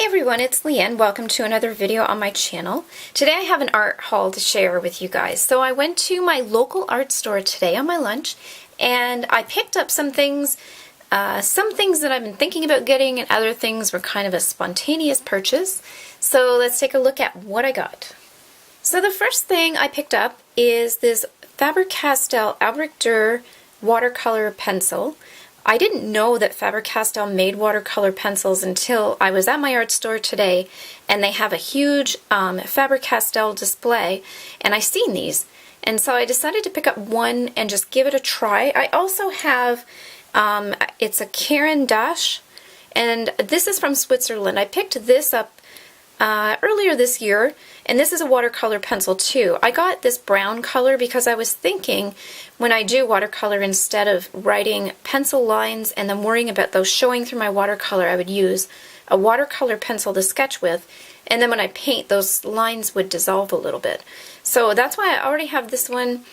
Hey everyone, it's Leanne. Welcome to another video on my channel. Today I have an art haul to share with you guys. So I went to my local art store today on my lunch and I picked up some things that I've been thinking about getting, and other things were kind of a spontaneous purchase. So let's take a look at what I got. So the first thing I picked up is this Faber-Castell Albrecht Dürer watercolor pencil. I didn't know that Faber-Castell made watercolor pencils until I was at my art store today, and they have a huge Faber-Castell display, and I seen these. And so I decided to pick up one and just give it a try. I also have, it's a Caran d'Ache, and this is from Switzerland. I picked this up earlier this year, and this is a watercolor pencil too. I got this brown color because I was thinking when I do watercolor, instead of writing pencil lines and then worrying about those showing through my watercolor, I would use a watercolor pencil to sketch with, and then when I paint, those lines would dissolve a little bit. So that's why I already have this one,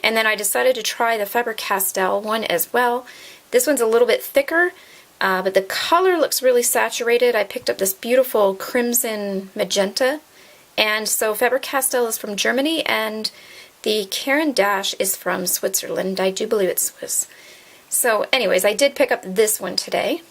and then I decided to try the Faber-Castell one as well. This one's a little bit thicker, but the color looks really saturated. I picked up this beautiful crimson magenta, and so Faber-Castell is from Germany, and the Caran d'Ache is from Switzerland. I do believe it's Swiss. So anyways, I did pick up this one today.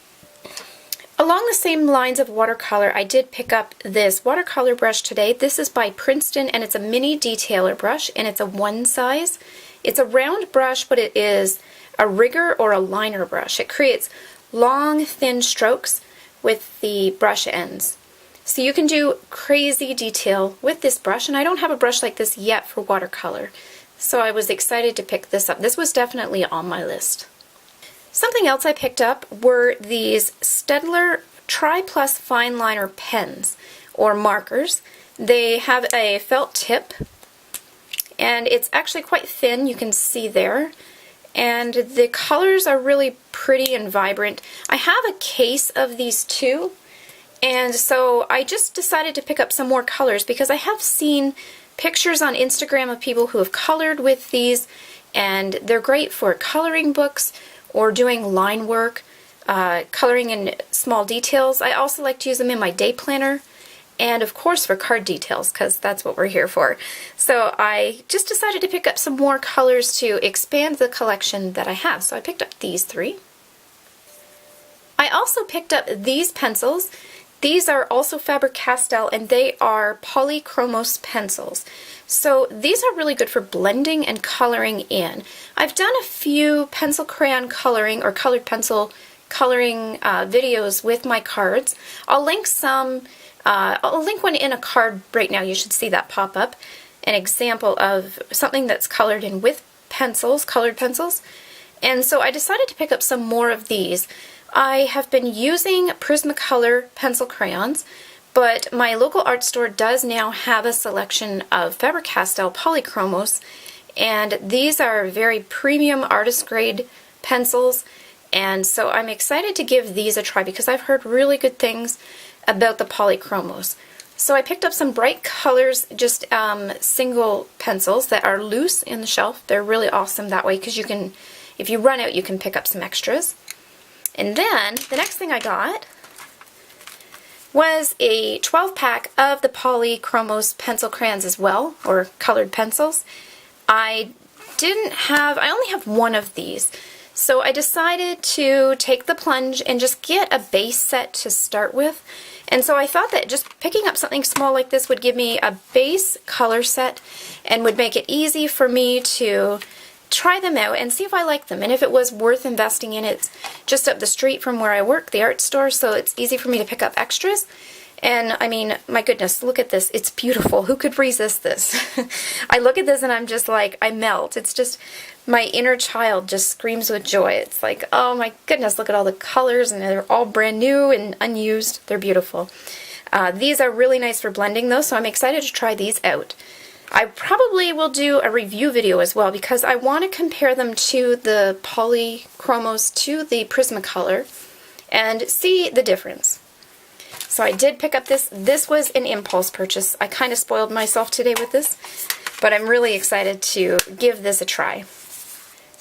Along the same lines of watercolor, I did pick up this watercolor brush today. This is by Princeton, and it's a mini detailer brush, and it's a 1 size. It's a round brush, but it is a rigger or a liner brush. It creates long, thin strokes with the brush ends. So you can do crazy detail with this brush, and I don't have a brush like this yet for watercolor. So I was excited to pick this up. This was definitely on my list. Something else I picked up were these Staedtler Tri Plus Fine Liner pens, or markers. They have a felt tip, and it's actually quite thin, you can see there. And the colors are really pretty and vibrant. I have a case of these too, and so I just decided to pick up some more colors because I have seen pictures on Instagram of people who have colored with these, and they're great for coloring books or doing line work, coloring in small details. I also like to use them in my day planner, and of course for card details, because that's what we're here for. So I just decided to pick up some more colors to expand the collection that I have. So I picked up these 3. I also picked up these pencils. These are also Faber-Castell, and they are polychromos pencils. So these are really good for blending and coloring in. I've done a few pencil crayon coloring or colored pencil coloring videos with my cards. I'll link one in a card right now. You should see that pop up. An example of something that's colored in with pencils, colored pencils. And so I decided to pick up some more of these. I have been using Prismacolor pencil crayons, but my local art store does now have a selection of Faber-Castell polychromos, and these are very premium artist grade pencils, and so I'm excited to give these a try because I've heard really good things about the polychromos. So I picked up some bright colors, just single pencils that are loose in the shelf. They're really awesome that way because you can, if you run out, you can pick up some extras. And then the next thing I got was a 12-pack of the polychromos pencil crayons as well, or colored pencils. I only have one of these. So I decided to take the plunge and just get a base set to start with. And so I thought that just picking up something small like this would give me a base color set and would make it easy for me to try them out and see if I like them and if it was worth investing in. It's just up the street from where I work, the art store, so it's easy for me to pick up extras. And I mean, my goodness, look at this. It's beautiful. Who could resist this? I look at this and I'm just like, I melt. It's just, my inner child just screams with joy. It's like, oh my goodness, look at all the colors, and they're all brand new and unused. They're beautiful. These are really nice for blending though, so I'm excited to try these out. I probably will do a review video as well because I want to compare them to the polychromos, to the Prismacolor, and see the difference. So I did pick up this. This was an impulse purchase. I kind of spoiled myself today with this, but I'm really excited to give this a try.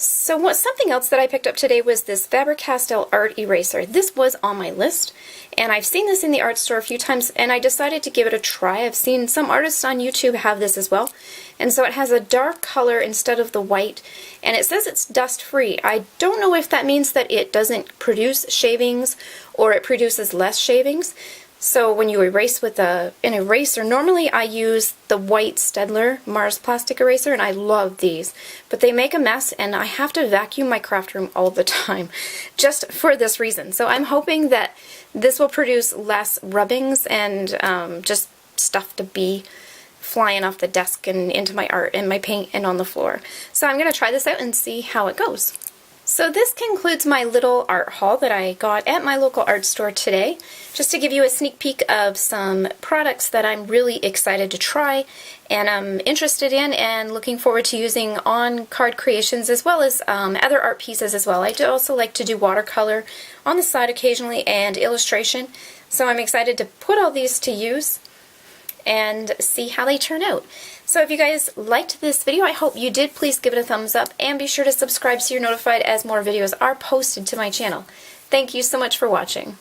Something else that I picked up today was this Faber-Castell art eraser. This was on my list, and I've seen this in the art store a few times, and I decided to give it a try. I've seen some artists on YouTube have this as well, and so it has a dark color instead of the white, and it says it's dust-free. I don't know if that means that it doesn't produce shavings or it produces less shavings. So when you erase with an eraser, normally I use the white Staedtler Mars plastic eraser, and I love these. But they make a mess, and I have to vacuum my craft room all the time, just for this reason. So I'm hoping that this will produce less rubbings and just stuff to be flying off the desk and into my art and my paint and on the floor. So I'm going to try this out and see how it goes. So this concludes my little art haul that I got at my local art store today. Just to give you a sneak peek of some products that I'm really excited to try and I'm interested in and looking forward to using on card creations as well as other art pieces as well. I do also like to do watercolor on the side occasionally and illustration, so I'm excited to put all these to use and see how they turn out. So if you guys liked this video, I hope you did. Please give it a thumbs up and be sure to subscribe so you're notified as more videos are posted to my channel. Thank you so much for watching.